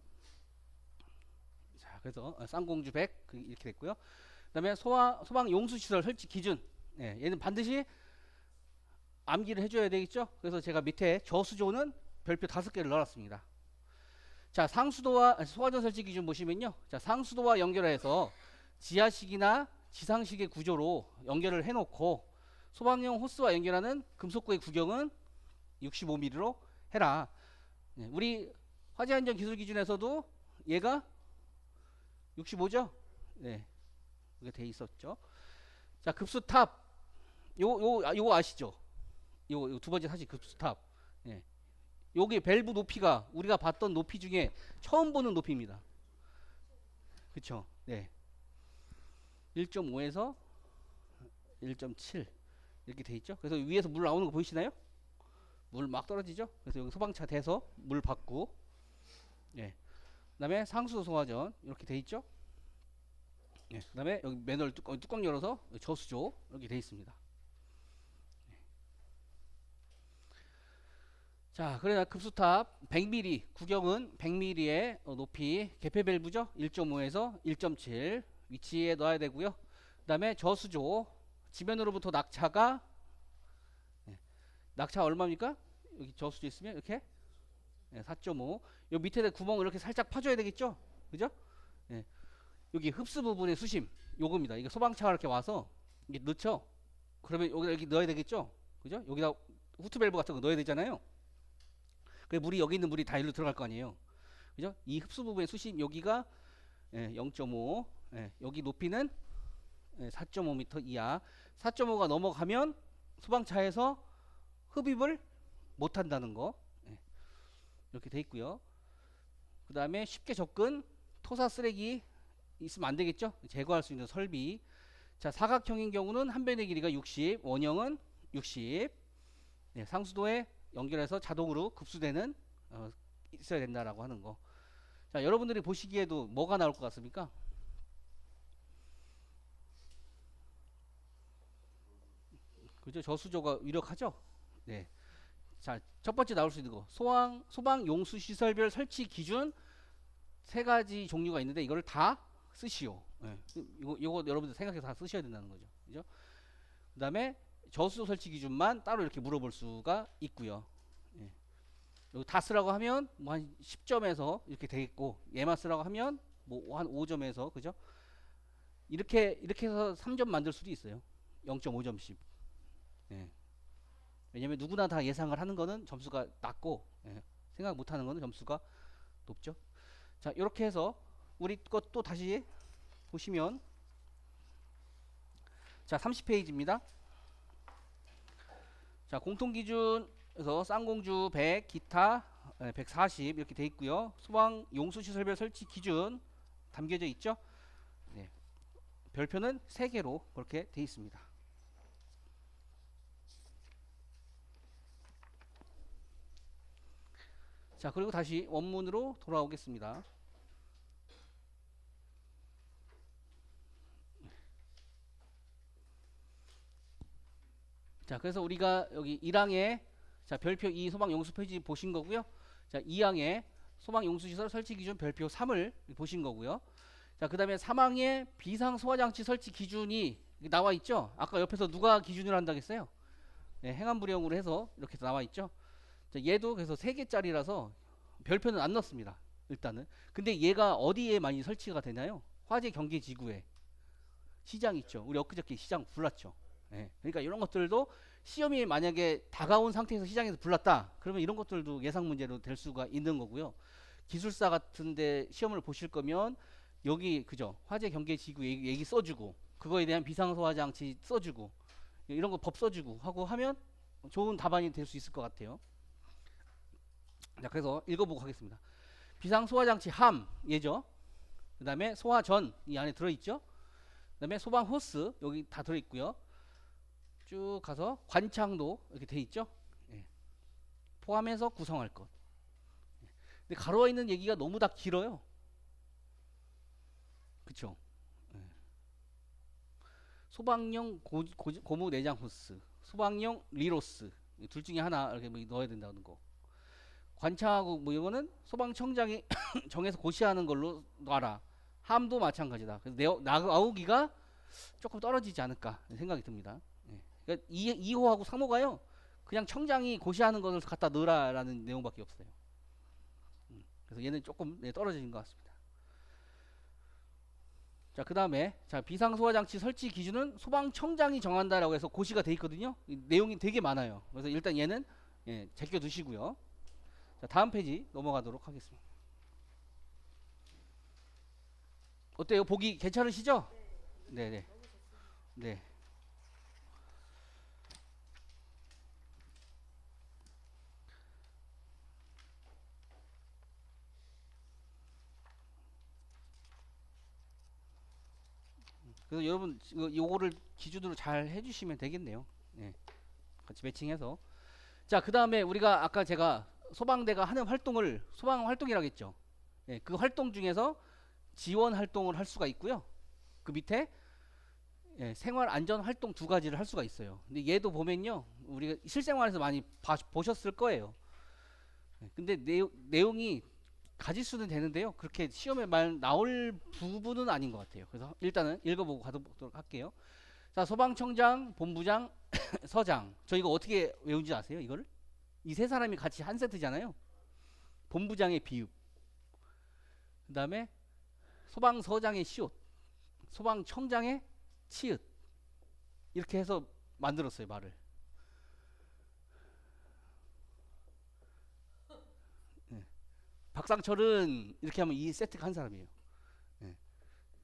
자, 그래서 쌍공주 100 이렇게 됐고요. 그다음에 소방 용수 시설 설치 기준. 예, 얘는 반드시 암기를 해줘야 되겠죠. 그래서 제가 밑에 저수조는 별표 5개를 넣어놨습니다. 자, 상수도와 소화전 설치 기준 보시면요. 자, 상수도와 연결해서 지하식이나 지상식의 구조로 연결을 해놓고 소방용 호스와 연결하는 금속구의 구경은 65mm로 해라. 우리 화재안전 기술 기준에서도 얘가 65죠? 네, 이게 돼 있었죠. 자, 급수탑. 요거 아시죠? 요 두 번째 사실 급수탑. 예. 요게 밸브 높이가 우리가 봤던 높이 중에 처음 보는 높이입니다. 그쵸? 네. 1.5에서 1.7 이렇게 돼 있죠. 그래서 위에서 물 나오는 거 보이시나요? 물 막 떨어지죠. 그래서 여기 소방차 대서 물 받고, 예. 그다음에 상수 소화전 이렇게 돼 있죠. 예. 그다음에 여기 매널 뚜껑 열어서 저수조 이렇게 돼 있습니다. 자, 그래 급수탑 100mm 구경은 100mm의 높이 개폐 밸브죠. 1.5에서 1.7 위치에 넣어야 되고요. 그다음에 저수조 지면으로부터 낙차가, 예, 낙차 얼마입니까? 여기 저수조 있으면 이렇게, 예, 4.5. 요 밑에 구멍을 이렇게 살짝 파줘야 되겠죠? 그죠? 예. 여기 흡수 부분의 수심 요겁니다. 이게 소방차가 이렇게 와서 이게 넣죠. 그러면 여기 넣어야 되겠죠? 그죠? 여기다 후트 밸브 같은 거 넣어야 되잖아요. 그 물이 여기 있는 물이 다 일로 들어갈 거 아니에요. 그죠? 이 흡수 부분의 수심 여기가, 예, 0.5. 예, 여기 높이는, 예, 4.5m 이하. 4.5가 넘어가면 소방차에서 흡입을 못 한다는 거. 예, 이렇게 돼 있고요. 그 다음에 쉽게 접근 토사 쓰레기 있으면 안 되겠죠? 제거할 수 있는 설비. 자, 사각형인 경우는 한 변의 길이가 60, 원형은 60. 네, 상수도에 연결해서 자동으로 급수되는, 있어야 된다라고 하는 거. 자, 여러분들이 보시기에도 뭐가 나올 것 같습니까? 그죠? 저수조가 유력하죠? 네. 자, 첫 번째 나올 수 있는 거. 소방 용수 시설별 설치 기준 세 가지 종류가 있는데 이거를 다 쓰시오. 예. 이거 여러분들 생각해서 다 쓰셔야 된다는 거죠. 그죠? 그다음에 저수조 설치 기준만 따로 이렇게 물어볼 수가 있고요. 예. 여기 다 쓰라고 하면 뭐 한 10점에서 이렇게 되겠고, 얘만 쓰라고 하면 뭐 한 5점에서, 그죠? 이렇게 해서 3점 만들 수도 있어요. 0.5점씩. 예. 왜냐면 누구나 다 예상을 하는 거는 점수가 낮고, 예, 생각 못 하는 거는 점수가 높죠. 자, 이렇게 해서 우리 것도 다시 보시면, 자, 30페이지입니다. 자, 공통기준에서 쌍공주 100, 기타 140 이렇게 돼 있고요. 소방 용수시설별 설치 기준 담겨져 있죠. 네. 별표는 3개로 그렇게 돼 있습니다. 자, 그리고 다시 원문으로 돌아오겠습니다. 자, 그래서 우리가 여기 1항에, 자, 별표 2 소방 용수 표지 보신 거고요. 자, 2항에 소방 용수 시설 설치 기준 별표 3을 보신 거고요. 자, 그다음에 3항에 비상 소화 장치 설치 기준이 나와 있죠. 아까 옆에서 누가 기준을 한다고 했어요? 네, 행안부령으로 해서 이렇게 나와 있죠. 자, 얘도 그래서 3개짜리라서 별표는 안 넣습니다. 일단은. 근데 얘가 어디에 많이 설치가 되나요? 화재 경계 지구에 시장 있죠. 우리 엊그저께 시장 불났죠. 예. 그러니까 이런 것들도 시험이 만약에 다가온 상태에서 시장에서 불났다. 그러면 이런 것들도 예상 문제로 될 수가 있는 거고요. 기술사 같은데 시험을 보실 거면 여기, 그죠? 화재 경계 지구 얘기 써주고, 그거에 대한 비상소화 장치 써주고, 이런 거 법 써주고 하고 하면 좋은 답안이 될 수 있을 것 같아요. 자, 그래서 읽어보고 하겠습니다. 비상소화장치 함 얘죠. 그 다음에 소화전 이 안에 들어있죠. 그 다음에 소방 호스 여기 다 들어있고요. 쭉 가서 관창도 이렇게 돼 있죠. 예. 포함해서 구성할 것. 근데 가로와 있는 얘기가 너무 다 길어요. 그쵸? 예. 소방용 고무 내장 호스, 소방용 리로스 둘 중에 하나 이렇게 뭐 넣어야 된다는 거. 관창하고 뭐 이거는 소방청장이 정해서 고시하는 걸로 놔라. 함도 마찬가지다. 그래서 나오기가 조금 떨어지지 않을까 생각이 듭니다. 예. 그러니까 2호하고 3호가요. 그냥 청장이 고시하는 것을 갖다 넣으라라는 내용밖에 없어요. 그래서 얘는 조금, 네, 떨어지는 것 같습니다. 자, 그 다음에 자, 비상소화장치 설치 기준은 소방청장이 정한다라고 해서 고시가 돼 있거든요. 내용이 되게 많아요. 그래서 일단 얘는, 예, 제껴 두시고요. 자, 다음 페이지 넘어가도록 하겠습니다. 어때요? 보기 괜찮으시죠? 네네. 네. 그래서 여러분 요거를 기준으로 잘 해주시면 되겠네요. 네. 같이 매칭해서. 자, 그 다음에 우리가 아까 제가 소방대가 하는 활동을 소방 활동이라고 했죠. 예, 그 활동 중에서 지원 활동을 할 수가 있고요. 그 밑에 예, 생활 안전 활동 두 가지를 할 수가 있어요. 근데 얘도 보면요, 우리가 실생활에서 많이 보셨을 거예요. 예, 근데 내용이 가지수는 되는데요. 그렇게 시험에 말 나올 부분은 아닌 것 같아요. 그래서 일단은 읽어보고 가도록 할게요. 자, 소방청장, 본부장, 서장. 저 이거 어떻게 외운지 아세요? 이거를? 이 세 사람이 같이 한 세트잖아요. 본부장의 비읍, 그 다음에 소방서장의 시옷, 소방청장의 치읓. 이렇게 해서 만들었어요, 말을. 네. 박상철은 이렇게 하면 이 세트가 한 사람이에요. 네.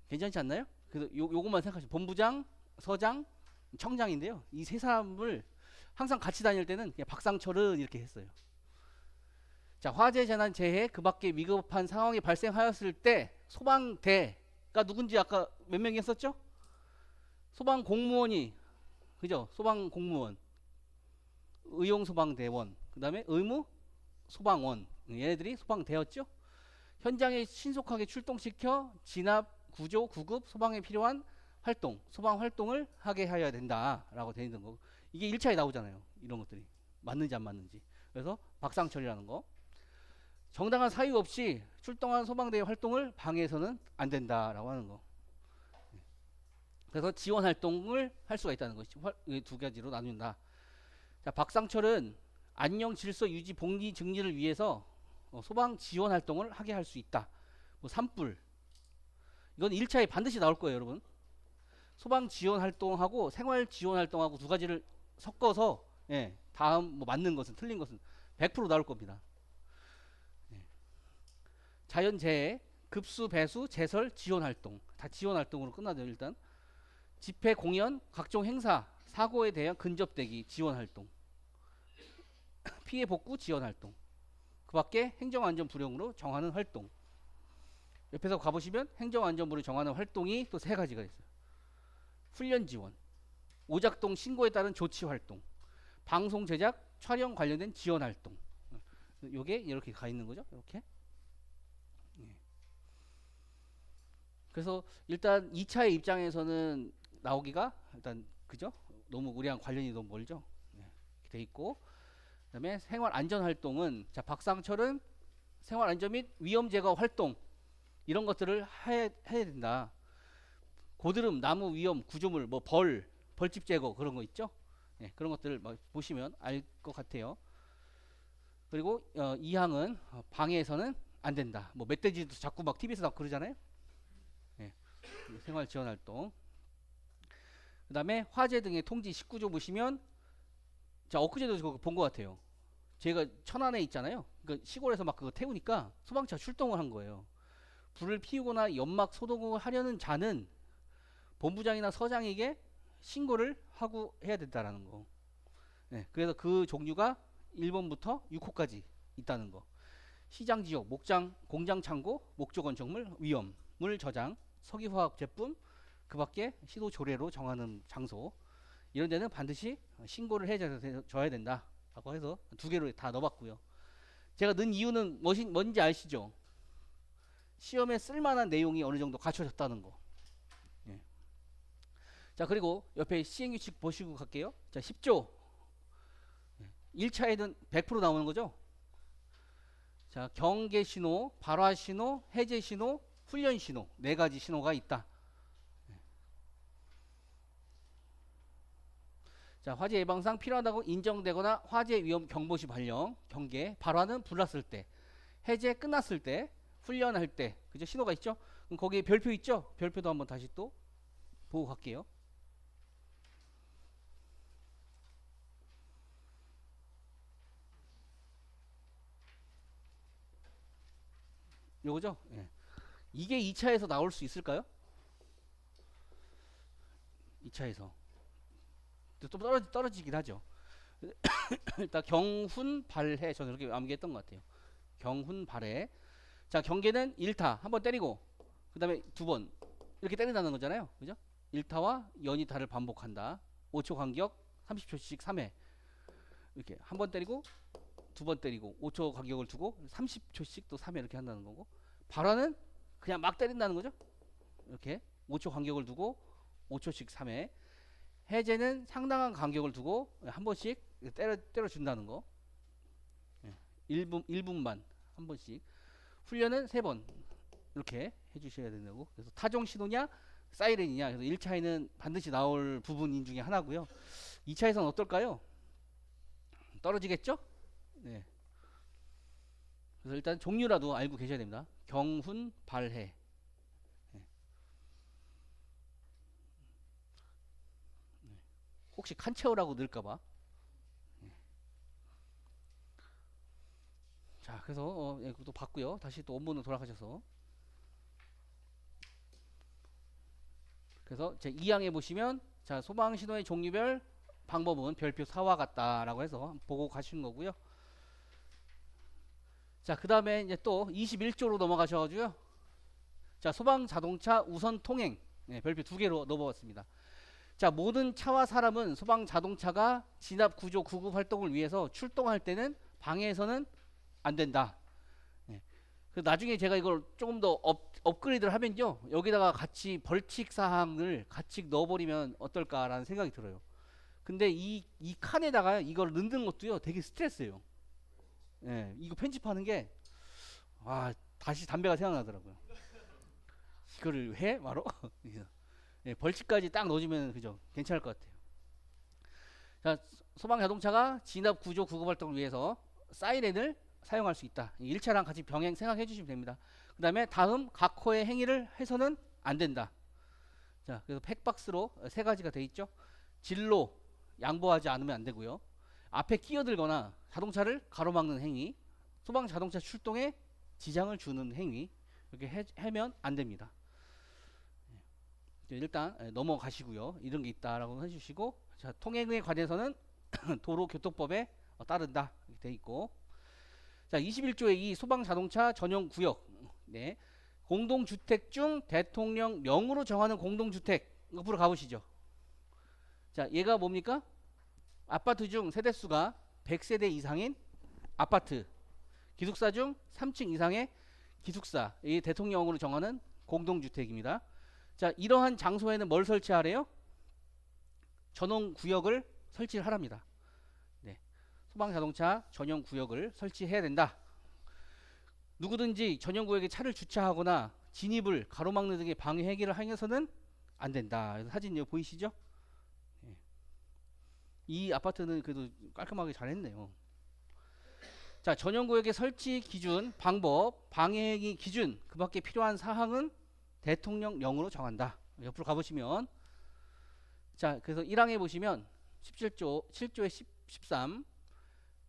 괜찮지 않나요? 그래서 요것만 생각하시면 본부장, 서장, 청장인데요. 이 세 사람을 항상 같이 다닐 때는 그냥 박상철은 이렇게 했어요. 자, 화재, 재난, 재해, 그 밖에 위급한 상황이 발생하였을 때 소방대가 누군지 아까 몇 명이 했었죠? 소방 공무원이, 그죠? 소방 공무원, 의용 소방대원, 그 다음에 의무 소방원, 얘네들이 소방대였죠? 현장에 신속하게 출동시켜 진압, 구조, 구급, 소방에 필요한 활동, 소방 활동을 하게 해야 된다라고 되어 있는 거. 이게 1차에 나오잖아요. 이런 것들이 맞는지 안 맞는지. 그래서 박상철이라는 거. 정당한 사유 없이 출동한 소방대의 활동을 방해해서는 안 된다라고 하는 거. 그래서 지원 활동을 할 수가 있다는 것이 두 가지로 나눈다. 자, 박상철은 안녕 질서 유지 복리 증진을 위해서 소방 지원 활동을 하게 할 수 있다. 뭐 산불. 이건 1차에 반드시 나올 거예요, 여러분. 소방 지원 활동하고 생활 지원 활동하고 두 가지를 섞어서 예, 다음 뭐 맞는 것은 틀린 것은 100% 나올 겁니다. 예. 자연재해, 급수, 배수, 제설, 지원 활동. 다 지원 활동으로 끝나죠, 일단. 집회, 공연, 각종 행사, 사고에 대한 근접대기 지원 활동. 피해 복구 지원 활동. 그 밖에 행정안전 불용으로 정하는 활동. 옆에서 가보시면 행정안전부를 정하는 활동이 또 세 가지가 있어요. 훈련 지원, 오작동 신고에 따른 조치 활동, 방송 제작, 촬영 관련된 지원 활동. 요게 이렇게 가 있는 거죠. 이렇게. 그래서 일단 2차의 입장에서는 나오기가 일단 그죠? 너무 우리랑 관련이 너무 멀죠. 네, 이렇게 돼 있고. 그다음에 생활 안전 활동은 자, 박상철은 생활 안전 및 위험 제거 활동 이런 것들을 해야 된다. 고드름, 나무 위험, 구조물, 뭐 벌집 제거 그런 거 있죠? 네, 그런 것들을 보시면 알 것 같아요. 그리고 2항은 방해해서는 안 된다. 뭐 멧돼지도 자꾸 막 TV에서 나오고 그러잖아요. 네, 생활 지원 활동. 그다음에 화재 등의 통지 19조 보시면 자, 엊그제도 그거 본 것 같아요. 제가 천안에 있잖아요. 그러니까 시골에서 막 그거 태우니까 소방차 출동을 한 거예요. 불을 피우거나 연막 소독을 하려는 자는 본부장이나 서장에게 신고를 하고 해야 된다라는 거. 네, 그래서 그 종류가 1번부터 6호까지 있다는 거. 시장 지역, 목장, 공장 창고, 목조 건축물, 위험, 물 저장, 석유화학 제품, 그 밖에 시도 조례로 정하는 장소. 이런 데는 반드시 신고를 해줘야 된다라고 해서 두 개로 다 넣어봤고요. 제가 넣은 이유는 뭔지 아시죠? 시험에 쓸만한 내용이 어느 정도 갖춰졌다는 거. 예. 자, 그리고 옆에 시행규칙 보시고 갈게요. 자, 10조. 1차에는 100% 나오는 거죠. 자, 경계 신호, 발화 신호, 해제 신호, 훈련 신호 네 가지 신호가 있다. 자, 화재 예방상 필요하다고 인정되거나 화재 위험 경보시 발령, 경계, 발화는 불났을 때, 해제 끝났을 때, 훈련할 때, 그죠? 신호가 있죠? 그럼 거기에 별표 있죠? 별표도 한번 다시 또 보고 갈게요. 요거죠? 예. 이게 2차에서 나올 수 있을까요? 2차에서 또 떨어지긴 하죠. 일단 경훈 발해 저는 이렇게 암기했던 것 같아요. 경훈 발해. 자, 경계는 1타 한 번 때리고 그 다음에 두 번 이렇게 때린다는 거잖아요. 그죠? 1타와 연이타를 반복한다. 5초 간격 30초씩 3회 이렇게 한 번 때리고 두 번 때리고 5초 간격을 두고 30초씩 또 3회 이렇게 한다는 거고, 발화는 그냥 막 때린다는 거죠. 이렇게 5초 간격을 두고 5초씩 3회. 해제는 상당한 간격을 두고 한 번씩 때려 준다는 거. 1분만 한 번씩. 훈련은 3번 이렇게 해주셔야 된다고. 그래서 타종 신호냐 사이렌이냐. 그래서 1차에는 반드시 나올 부분인 중에 하나고요. 2차에서는 어떨까요? 떨어지겠죠? 네. 그래서 일단 종류라도 알고 계셔야 됩니다. 경훈 발해. 네. 혹시 칸체어라고 넣을까봐. 네. 자, 그래서 예, 그것도 봤고요. 다시 또 원본으로 돌아가셔서. 그래서 제 2항에 보시면 자, 소방 신호의 종류별 방법은 별표 4와 같다라고 해서 보고 가시는 거고요. 자, 그 다음에 이제 또 21조로 넘어가셔가지고요. 자, 소방 자동차 우선 통행. 네, 별표 2개로 넣어봤습니다. 자, 모든 차와 사람은 소방 자동차가 진압 구조 구급 활동을 위해서 출동할 때는 방해해서는 안 된다. 네. 그 나중에 제가 이걸 조금 더 업그레이드를 하면요, 여기다가 같이 벌칙 사항을 같이 넣어버리면 어떨까라는 생각이 들어요. 근데 이 칸에다가 이걸 넣는 것도요 되게 스트레스예요. 예, 이거 편집하는 게, 다시 담배가 생각나더라고요. 이거를 해? 바로? 예, 벌칙까지 딱 넣어주면 그죠? 괜찮을 것 같아요. 자, 소방 자동차가 진압 구조 구급 활동을 위해서 사이렌을 사용할 수 있다. 1차랑 같이 병행 생각해 주시면 됩니다. 그 다음에 다음 각호의 행위를 해서는 안 된다. 자, 그래서 팩박스로 3가지가 돼 있죠. 진로 양보하지 않으면 안 되고요. 앞에 끼어들거나 자동차를 가로막는 행위, 소방 자동차 출동에 지장을 주는 행위, 이렇게 하면 안 됩니다. 일단 넘어가시고요. 이런 게 있다라고 해주시고, 자, 통행에 관해서는 도로교통법에 따른다 이렇게 돼 있고, 자, 21조의 이 소방 자동차 전용 구역, 네, 공동주택 중 대통령령으로 정하는 공동주택 옆으로 가보시죠. 자, 얘가 뭡니까? 아파트 중 세대수가 100세대 이상인 아파트, 기숙사 중 3층 이상의 기숙사, 이 대통령으로 정하는 공동주택입니다. 자, 이러한 장소에는 뭘 설치하래요? 전용 구역을 설치를 하랍니다. 네. 소방 자동차 전용 구역을 설치해야 된다. 누구든지 전용 구역에 차를 주차하거나 진입을 가로막는 등의 방해 행위를 행해서는 안 된다. 사진 여기 보이시죠? 네. 이 아파트는 그래도 깔끔하게 잘 했네요. 자, 전용 구역의 설치 기준, 방법, 방해 행위 기준, 그 밖에 필요한 사항은 대통령령으로 정한다. 옆으로 가보시면, 자, 그래서 1항에 보시면 17조 7조의 13,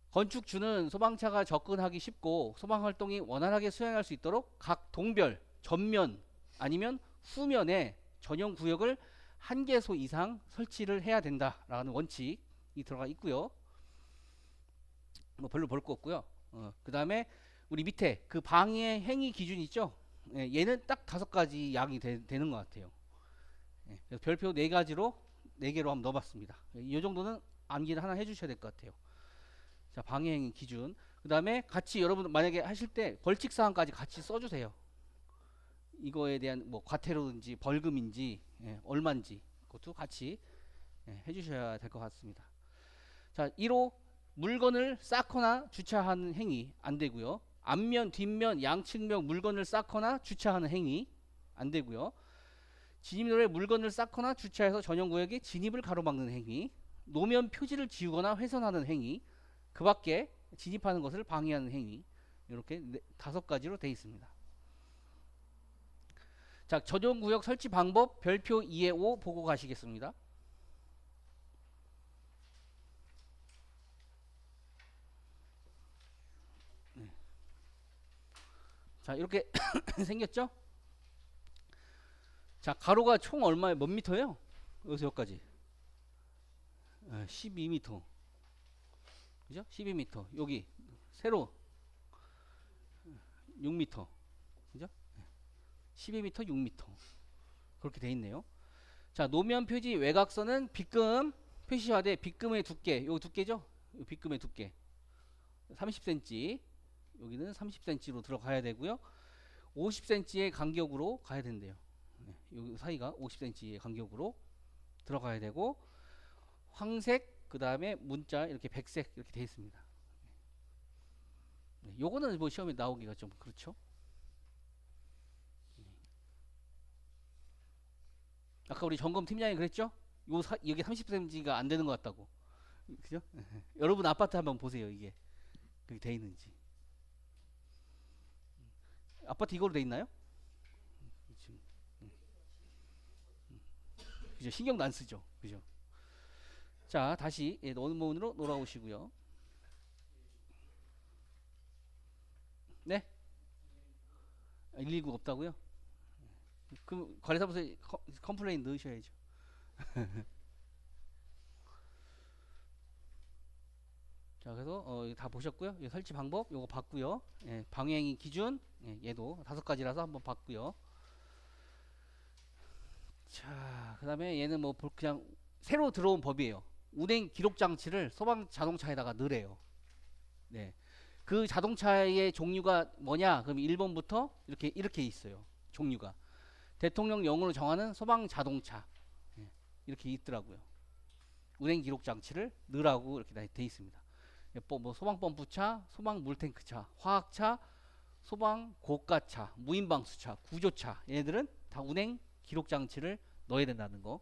건축주는 소방차가 접근하기 쉽고 소방활동이 원활하게 수행할 수 있도록 각 동별, 전면 아니면 후면에 전용 구역을 1개소 이상 설치를 해야 된다라는 원칙이 들어가 있고요. 뭐 별로 볼 거 없고요. 그 다음에 우리 밑에 그 방해 행위 기준 있죠? 예, 얘는 딱 5가지 양이 되는 것 같아요. 예, 그래서 별표 4가지로 4개로 한번 넣어봤습니다. 이 정도는 암기를 하나 해주셔야 될 것 같아요. 자, 방해 행위 기준. 그 다음에 같이 여러분 만약에 하실 때 벌칙 사항까지 같이 써주세요. 이거에 대한 뭐 과태료인지 벌금인지 얼마인지 그것도 같이 해주셔야 될 것 같습니다. 자, 1호 물건을 쌓거나 주차하는 행위 안 되고요. 앞면, 뒷면, 양측면 물건을 쌓거나 주차하는 행위 안 되고요. 진입로에 물건을 쌓거나 주차해서 전용 구역에 진입을 가로막는 행위, 노면 표지를 지우거나 훼손하는 행위, 그 밖에 진입하는 것을 방해하는 행위, 이렇게 5가지로 되어 있습니다. 자, 전용 구역 설치 방법 별표 2에 5 보고 가시겠습니다. 자, 이렇게 생겼죠? 자, 가로가 총 얼마에 몇 미터예요? 여기서 여기까지 12미터. 그죠? 12미터. 여기 세로 6미터. 그죠? 12미터, 6미터. 그렇게 돼 있네요. 자, 노면 표지 외곽선은 빗금 표시화돼. 빗금의 두께, 요 두께죠? 요 빗금의 두께 30cm. 여기는 30cm로 들어가야 되고요. 50cm의 간격으로 가야 된대요. 요 사이가 50cm의 간격으로 들어가야 되고, 황색, 그 다음에 문자 이렇게 백색 이렇게 되어 있습니다. 요거는 뭐 시험에 나오기가 좀 그렇죠. 아까 우리 점검 팀장이 그랬죠? 이게 30cm가 안 되는 것 같다고. 그죠? 여러분 아파트 한번 보세요. 이게 그렇게 돼 있는지. 아파트 이걸로 돼 있나요? 그죠? 신경도 안 쓰죠. 그죠? 자, 다시 논문으로 돌아오시고요. 네? 119 없다고요? 그럼 관리사무소에 컴플레인 넣으셔야죠. 자, 그래서 다 보셨고요. 설치 방법 요거 봤고요. 예, 방향이 기준 얘도 5가지라서 한번 봤고요. 자, 그다음에 얘는 뭐 그냥 새로 들어온 법이에요. 운행 기록 장치를 소방 자동차에다가 넣으래요. 네. 그 자동차의 종류가 뭐냐? 그럼 1번부터 이렇게 있어요. 종류가. 대통령령으로 정하는 소방 자동차. 이렇게 있더라고요. 운행 기록 장치를 넣으라고 이렇게 돼 있습니다. 뭐 소방 펌프차, 소방 물탱크차, 화학차, 소방 고가차, 무인방수차, 구조차, 얘네들은 다 운행 기록 장치를 넣어야 된다는 거.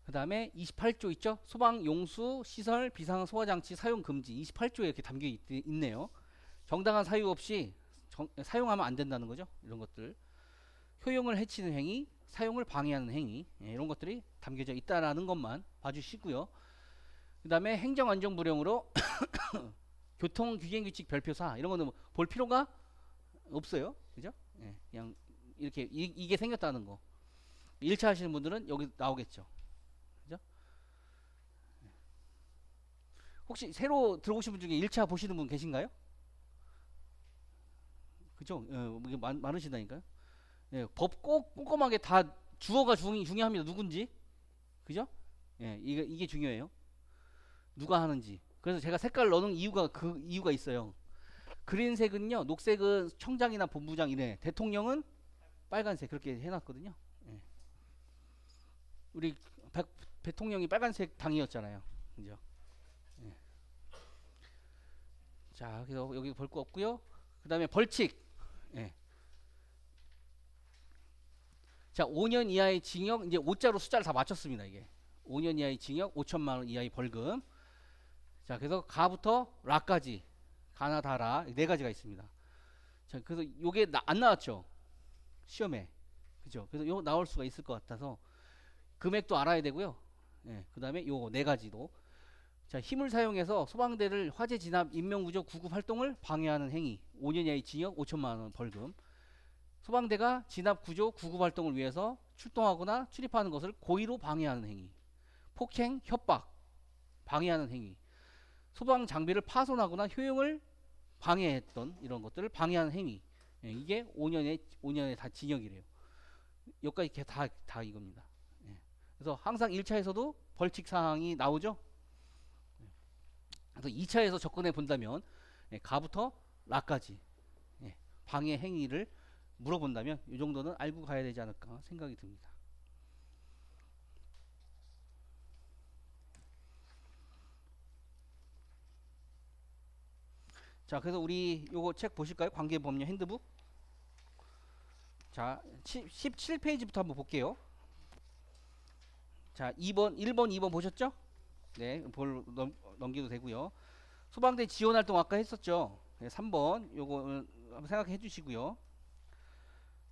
그 다음에 28조 있죠? 소방 용수 시설 비상 소화 장치 사용 금지. 28조에 이렇게 담겨 있네요. 정당한 사유 없이 사용하면 안 된다는 거죠. 이런 것들. 효용을 해치는 행위, 사용을 방해하는 행위, 이런 것들이 담겨져 있다라는 것만 봐주시고요. 그 다음에 행정안전부령으로 교통규칙 별표사 이런 거는 볼 필요가 없어요. 그죠? 그냥 이렇게 이게 생겼다는 거. 1차 하시는 분들은 여기 나오겠죠. 그죠? 혹시 새로 들어오신 분 중에 1차 보시는 분 계신가요? 그죠? 이게 많으시다니까요. 법 꼭 꼼꼼하게 다 주어가 중요합니다. 누군지. 그죠? 이게 중요해요. 누가 하는지. 그래서 제가 색깔 넣는 이유가 그 이유가 있어요. 그린색은요, 녹색은 청장이나 본부장 이래. 대통령은 빨간색 그렇게 해놨거든요. 우리 대통령이 빨간색 당이었잖아요. 그죠? 자, 그래서 여기 볼 거 없고요. 그 다음에 벌칙. 자, 5년 이하의 징역, 이제 5자로 숫자를 다 맞췄습니다. 이게 5년 이하의 징역, 5천만 원 이하의 벌금. 자, 그래서 가부터 라까지, 가나 다라 4가지가 있습니다. 자, 그래서 요게 안 나왔죠 시험에. 그죠? 그래서 요 나올 수가 있을 것 같아서 금액도 알아야 되고요. 그 다음에 요 4가지도. 자, 힘을 사용해서 소방대를 화재 진압, 인명구조, 구급 활동을 방해하는 행위, 5년 이하의 징역, 5천만 원 벌금. 소방대가 진압, 구조, 구급 활동을 위해서 출동하거나 출입하는 것을 고의로 방해하는 행위, 폭행, 협박, 방해하는 행위, 소방 장비를 파손하거나 효용을 방해했던 이런 것들을 방해하는 행위. 이게 5년의 다 징역이래요. 여기까지 이렇게 다 이겁니다. 그래서 항상 1차에서도 벌칙 사항이 나오죠. 그래서 2차에서 접근해 본다면 가부터 라까지 방해 행위를 물어본다면 이 정도는 알고 가야 되지 않을까 생각이 듭니다. 자, 그래서 우리 요거 책 보실까요? 관계법령 핸드북. 자, 17페이지부터 한번 볼게요. 자, 1번, 2번 보셨죠? 네, 넘겨도 되고요. 소방대 지원활동 아까 했었죠? 3번 요거 한번 생각해 주시고요.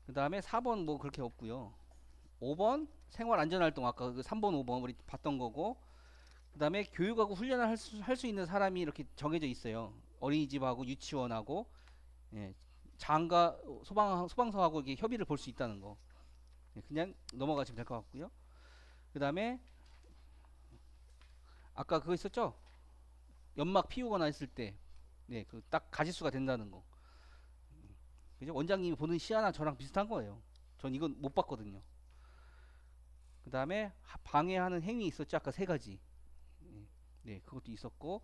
그 다음에 4번 뭐 그렇게 없고요. 5번 생활안전활동 아까 그 3번 5번 우리 봤던 거고, 그 다음에 교육하고 훈련을 할 수 있는 사람이 이렇게 정해져 있어요. 어린이집하고 유치원하고 장과 소방서하고 이게 협의를 볼 수 있다는 거. 네, 그냥 넘어가시면 될 것 같고요. 그 다음에 아까 그거 있었죠? 연막 피우거나 했을 때, 네, 그 딱 가짓수가 된다는 거. 그죠? 원장님이 보는 시야나 저랑 비슷한 거예요. 전 이건 못 봤거든요. 그 다음에 방해하는 행위 있었죠? 아까 세 가지. 네, 그것도 있었고,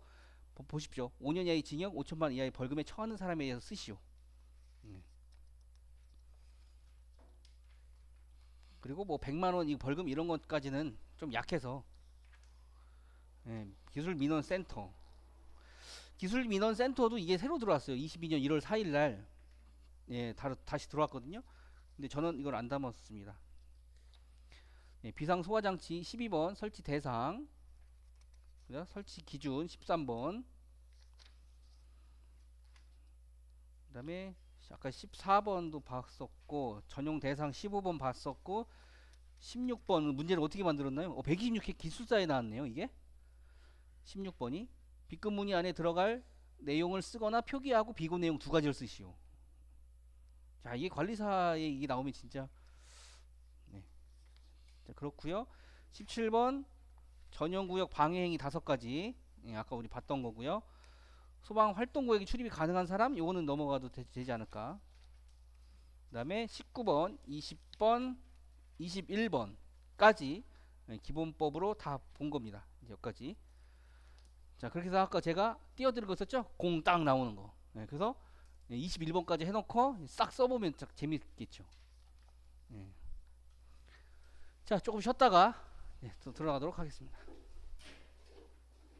보십시오. 5년 이하의 징역, 5천만 원 이하의 벌금에 처하는 사람에 의해서 쓰시오. 네. 그리고 뭐 100만 원 이 벌금 이런 것까지는 좀 약해서, 예, 기술민원센터. 기술민원센터도 이게 새로 들어왔어요. 22년 1월 4일 날, 예, 다시 들어왔거든요. 근데 저는 이걸 안 담았습니다. 예, 비상소화장치 12번 설치 대상, 그죠? 설치 기준 13번, 그 다음에 아까 14번도 봤었고, 전용 대상 15번 봤었고, 16번은 문제를 어떻게 만들었나요? 126회 기술사에 나왔네요, 이게. 16번이 비급 문의 안에 들어갈 내용을 쓰거나 표기하고 비고 내용 두 가지를 쓰시오. 자, 이게 관리사에 이게 나오면 진짜, 네. 자, 그렇고요. 17번 전용구역 방해행위 5가지. 예, 아까 우리 봤던 거고요. 소방 활동구역에 출입이 가능한 사람 요거는 넘어가도 되지 않을까. 그 다음에 19번 20번 21번까지 기본법으로 다 본 겁니다. 이제 여기까지. 자, 그렇게 해서 아까 제가 띄워드린 거 있었죠? 공 딱 나오는 거. 네, 그래서 21번까지 해놓고 싹 써보면 딱 재밌겠죠. 네. 자, 조금 쉬었다가 또 들어가도록 하겠습니다.